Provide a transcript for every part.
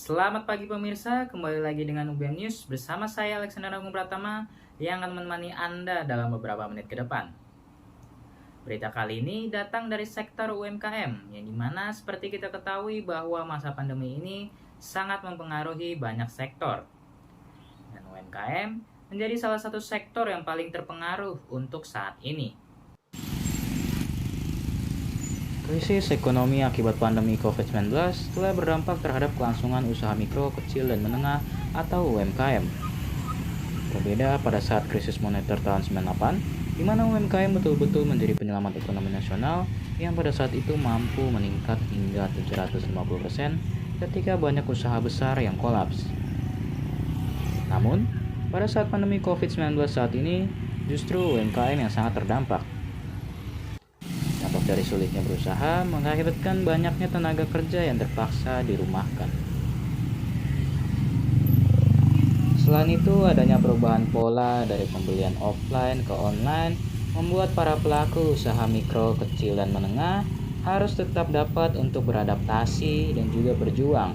Selamat pagi pemirsa, kembali lagi dengan UBM News bersama saya Alexander Agung Pratama yang akan menemani Anda dalam beberapa menit ke depan. Berita kali ini datang dari sektor UMKM, yang dimana seperti kita ketahui bahwa masa pandemi ini sangat mempengaruhi banyak sektor. Dan UMKM menjadi salah satu sektor yang paling terpengaruh untuk saat ini. Krisis ekonomi akibat pandemi COVID-19 telah berdampak terhadap kelangsungan usaha mikro, kecil, dan menengah atau UMKM. Berbeda pada saat krisis moneter tahun 98, di mana UMKM betul-betul menjadi penyelamat ekonomi nasional yang pada saat itu mampu meningkat hingga 750% ketika banyak usaha besar yang kolaps. Namun, pada saat pandemi COVID-19 saat ini, justru UMKM yang sangat terdampak. Dampak dari sulitnya berusaha mengakibatkan banyaknya tenaga kerja yang terpaksa dirumahkan. Selain itu, adanya perubahan pola dari pembelian offline ke online membuat para pelaku usaha mikro, kecil, dan menengah harus tetap dapat untuk beradaptasi dan juga berjuang.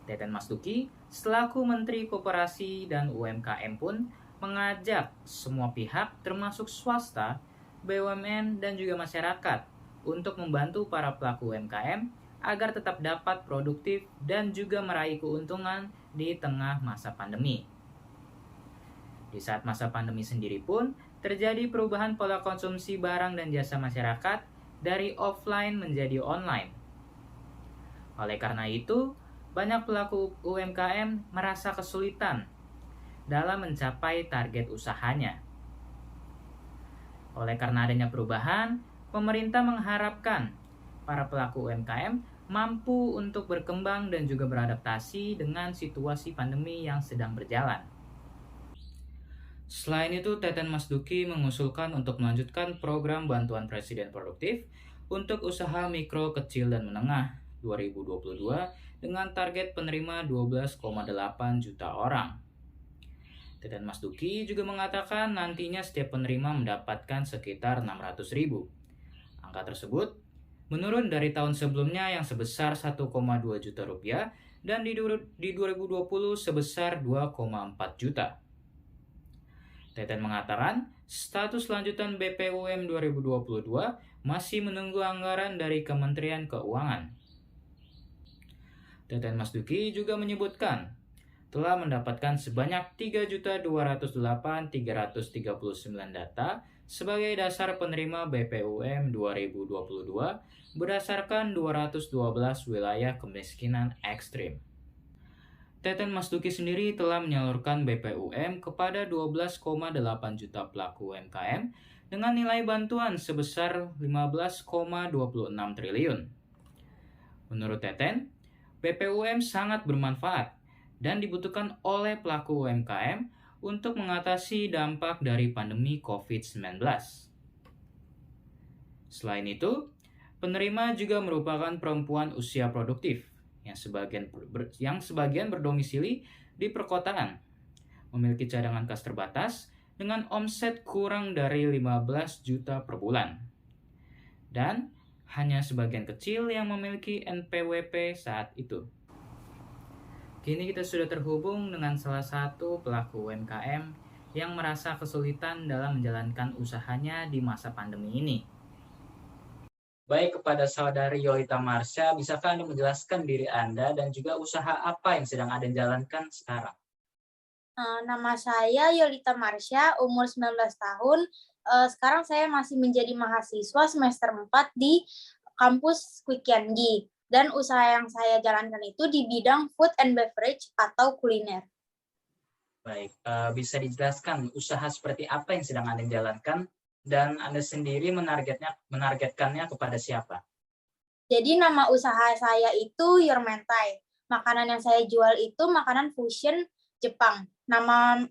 Teten Masduki, selaku Menteri Koperasi dan UMKM pun mengajak semua pihak termasuk swasta, BUMN, dan juga masyarakat untuk membantu para pelaku UMKM agar tetap dapat produktif dan juga meraih keuntungan di tengah masa pandemi. Di saat masa pandemi sendiri pun, terjadi perubahan pola konsumsi barang dan jasa masyarakat dari offline menjadi online. Oleh karena itu, banyak pelaku UMKM merasa kesulitan dalam mencapai target usahanya. Oleh karena adanya perubahan, pemerintah mengharapkan para pelaku UMKM mampu untuk berkembang dan juga beradaptasi dengan situasi pandemi yang sedang berjalan. Selain itu, Teten Masduki mengusulkan untuk melanjutkan program bantuan Presiden Produktif untuk usaha mikro, kecil, dan menengah 2022 dengan target penerima 12,8 juta orang. Teten Masduki juga mengatakan nantinya setiap penerima mendapatkan sekitar 600.000. Angka tersebut menurun dari tahun sebelumnya yang sebesar 1,2 juta rupiah dan di 2020 sebesar 2,4 juta. Teten mengatakan status lanjutan BPUM 2022 masih menunggu anggaran dari Kementerian Keuangan. Teten Masduki juga menyebutkan telah mendapatkan sebanyak 3.208.339 data sebagai dasar penerima BPUM 2022 berdasarkan 212 wilayah kemiskinan ekstrim. Teten Masduki sendiri telah menyalurkan BPUM kepada 12,8 juta pelaku UMKM dengan nilai bantuan sebesar 15,26 triliun. Menurut Teten, BPUM sangat bermanfaat dan dibutuhkan oleh pelaku UMKM untuk mengatasi dampak dari pandemi COVID-19. Selain itu, penerima juga merupakan perempuan usia produktif yang sebagian berdomisili di perkotaan, memiliki cadangan kas terbatas dengan omset kurang dari 15 juta per bulan. Dan hanya sebagian kecil yang memiliki NPWP saat itu. Kini kita sudah terhubung dengan salah satu pelaku UMKM yang merasa kesulitan dalam menjalankan usahanya di masa pandemi ini. Baik, kepada saudari Yolita Marsha, bisakah Anda menjelaskan diri Anda dan juga usaha apa yang sedang Anda jalankan sekarang? Nama saya Yolita Marsha, umur 19 tahun. Sekarang saya masih menjadi mahasiswa semester 4 di kampus Quikiangi. Dan usaha yang saya jalankan itu di bidang food and beverage atau kuliner. Baik, bisa dijelaskan usaha seperti apa yang sedang Anda jalankan dan Anda sendiri menargetkannya kepada siapa? Jadi nama usaha saya itu Your Mentai. Makanan yang saya jual itu makanan fusion Jepang. Namanya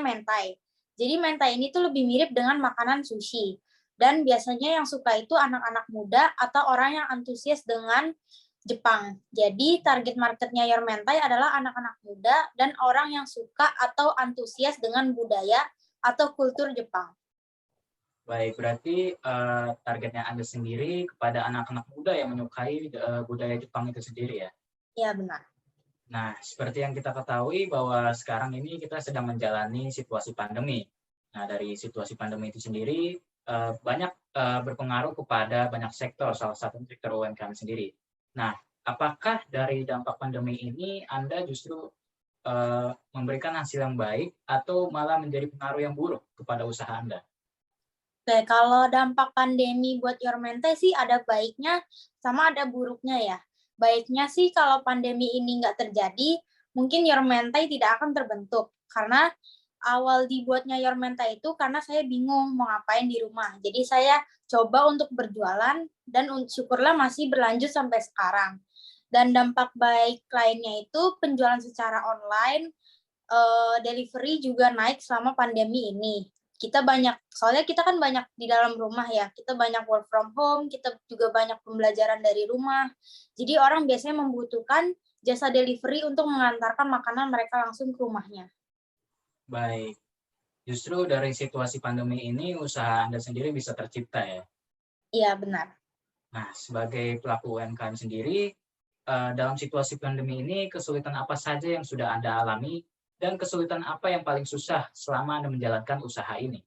mentai. Jadi mentai ini tuh lebih mirip dengan makanan sushi. Dan biasanya yang suka itu anak-anak muda atau orang yang antusias dengan Jepang. Jadi target marketnya Your Mentai adalah anak-anak muda dan orang yang suka atau antusias dengan budaya atau kultur Jepang. Baik, berarti targetnya Anda sendiri kepada anak-anak muda yang menyukai budaya Jepang itu sendiri ya? Iya, benar. Nah, seperti yang kita ketahui bahwa sekarang ini kita sedang menjalani situasi pandemi. Nah, dari situasi pandemi itu sendiri banyak berpengaruh kepada banyak sektor, salah satu sektor UMKM sendiri. Nah, apakah dari dampak pandemi ini Anda justru memberikan hasil yang baik atau malah menjadi pengaruh yang buruk kepada usaha Anda? Oke, kalau dampak pandemi buat Yormente sih ada baiknya sama ada buruknya ya. Baiknya sih kalau pandemi ini nggak terjadi, mungkin Yormente tidak akan terbentuk. Karena awal dibuatnya Yormente itu karena saya bingung mau ngapain di rumah. Jadi saya coba untuk berjualan dan syukurlah masih berlanjut sampai sekarang. Dan dampak baik lainnya itu penjualan secara online, delivery juga naik selama pandemi ini. Soalnya kita kan banyak di dalam rumah ya, kita banyak work from home, kita juga banyak pembelajaran dari rumah. Jadi orang biasanya membutuhkan jasa delivery untuk mengantarkan makanan mereka langsung ke rumahnya. Baik, justru dari situasi pandemi ini usaha Anda sendiri bisa tercipta ya? Iya, benar. Nah, sebagai pelaku UMKM sendiri, dalam situasi pandemi ini kesulitan apa saja yang sudah Anda alami dan kesulitan apa yang paling susah selama Anda menjalankan usaha ini?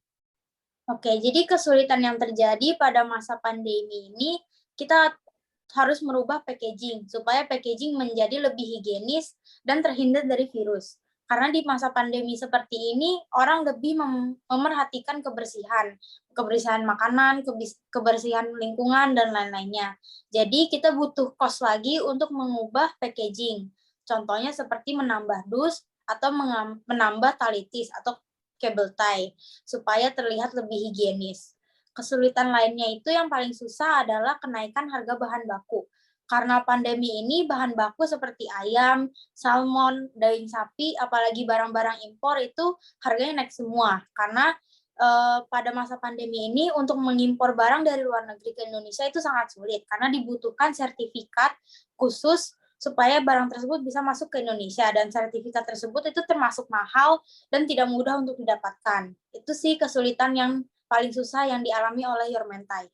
Oke, jadi kesulitan yang terjadi pada masa pandemi ini, kita harus merubah packaging supaya packaging menjadi lebih higienis dan terhindar dari virus. Karena di masa pandemi seperti ini, orang lebih memerhatikan kebersihan, kebersihan makanan, kebersihan lingkungan, dan lain-lainnya. Jadi kita butuh cost lagi untuk mengubah packaging. Contohnya seperti menambah dus atau menambah tali tis atau cable tie supaya terlihat lebih higienis. Kesulitan lainnya itu yang paling susah adalah kenaikan harga bahan baku. Karena pandemi ini bahan baku seperti ayam, salmon, daging sapi, apalagi barang-barang impor itu harganya naik semua. Karena pada masa pandemi ini untuk mengimpor barang dari luar negeri ke Indonesia itu sangat sulit karena dibutuhkan sertifikat khusus supaya barang tersebut bisa masuk ke Indonesia dan sertifikat tersebut itu termasuk mahal dan tidak mudah untuk didapatkan. Itu sih kesulitan yang paling susah yang dialami oleh Yormentai.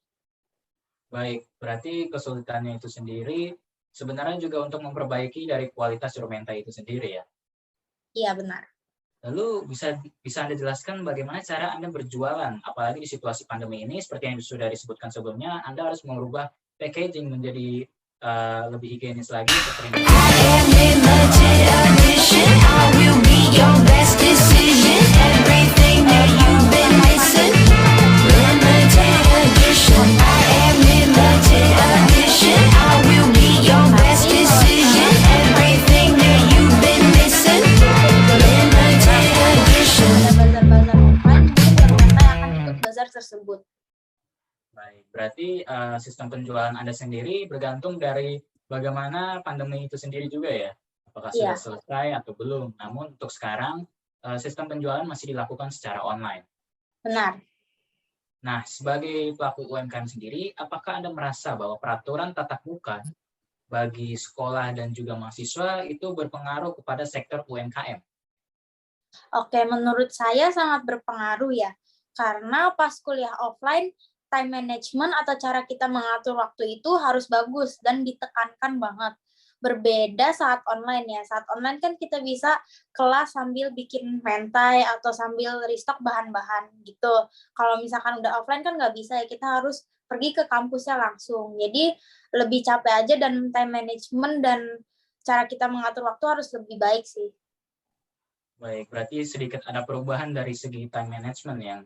Baik, berarti kesulitannya itu sendiri sebenarnya juga untuk memperbaiki dari kualitas Yormentai itu sendiri ya? Iya, benar. Lalu bisa Anda jelaskan bagaimana cara Anda berjualan, apalagi di situasi pandemi ini, seperti yang sudah disebutkan sebelumnya, Anda harus merubah packaging menjadi lebih higienis lagi. Tersebut. Baik, berarti sistem penjualan Anda sendiri bergantung dari bagaimana pandemi itu sendiri juga ya? Apakah sudah selesai atau belum? Namun untuk sekarang sistem penjualan masih dilakukan secara online. Benar. Nah, sebagai pelaku UMKM sendiri, apakah Anda merasa bahwa peraturan tatap muka bagi sekolah dan juga mahasiswa itu berpengaruh kepada sektor UMKM? Oke, menurut saya sangat berpengaruh ya. Karena pas kuliah offline, time management atau cara kita mengatur waktu itu harus bagus dan ditekankan banget. Berbeda saat online ya. Saat online kan kita bisa kelas sambil bikin mentai atau sambil restock bahan-bahan gitu. Kalau misalkan udah offline kan nggak bisa ya, kita harus pergi ke kampusnya langsung. Jadi lebih capek aja dan time management dan cara kita mengatur waktu harus lebih baik sih. Baik, berarti sedikit ada perubahan dari segi time management yang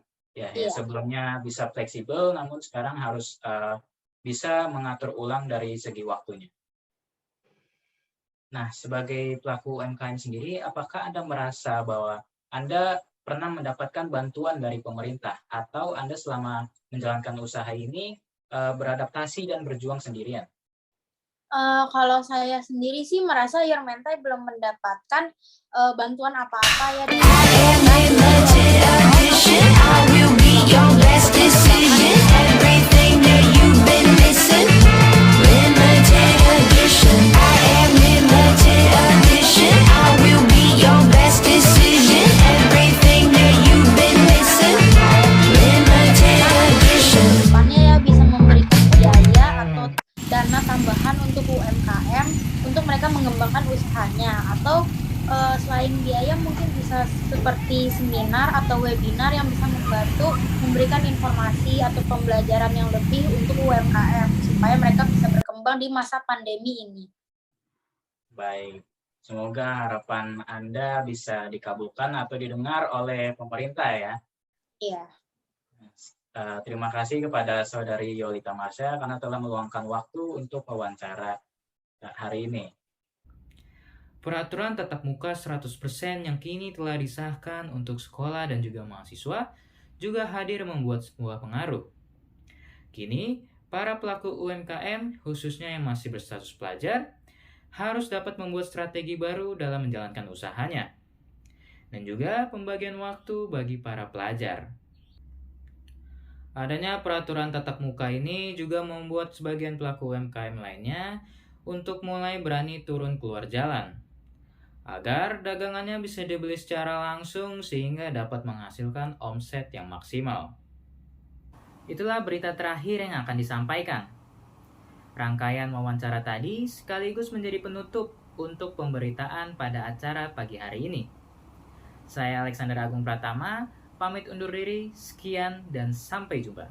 sebelumnya bisa fleksibel, namun sekarang harus bisa mengatur ulang dari segi waktunya. Nah, sebagai pelaku UMKM sendiri, apakah Anda merasa bahwa Anda pernah mendapatkan bantuan dari pemerintah atau Anda selama menjalankan usaha ini beradaptasi dan berjuang sendirian? Kalau saya sendiri sih merasa Yormentai belum mendapatkan bantuan apa-apa ya dari mereka mengembangkan usahanya. Atau selain biaya mungkin bisa seperti seminar atau webinar yang bisa membantu memberikan informasi atau pembelajaran yang lebih untuk UMKM supaya mereka bisa berkembang di masa pandemi ini. Baik, semoga harapan Anda bisa dikabulkan atau didengar oleh pemerintah ya. Iya. Terima kasih kepada Saudari Yolita Marsha karena telah meluangkan waktu untuk wawancara hari ini. Peraturan tatap muka 100% yang kini telah disahkan untuk sekolah dan juga mahasiswa juga hadir membuat sebuah pengaruh. Kini, para pelaku UMKM, khususnya yang masih berstatus pelajar, harus dapat membuat strategi baru dalam menjalankan usahanya. Dan juga pembagian waktu bagi para pelajar. Adanya peraturan tatap muka ini juga membuat sebagian pelaku UMKM lainnya untuk mulai berani turun keluar jalan agar dagangannya bisa dibeli secara langsung sehingga dapat menghasilkan omset yang maksimal. Itulah berita terakhir yang akan disampaikan. Rangkaian wawancara tadi sekaligus menjadi penutup untuk pemberitaan pada acara pagi hari ini. Saya Alexander Agung Pratama, pamit undur diri, sekian dan sampai jumpa.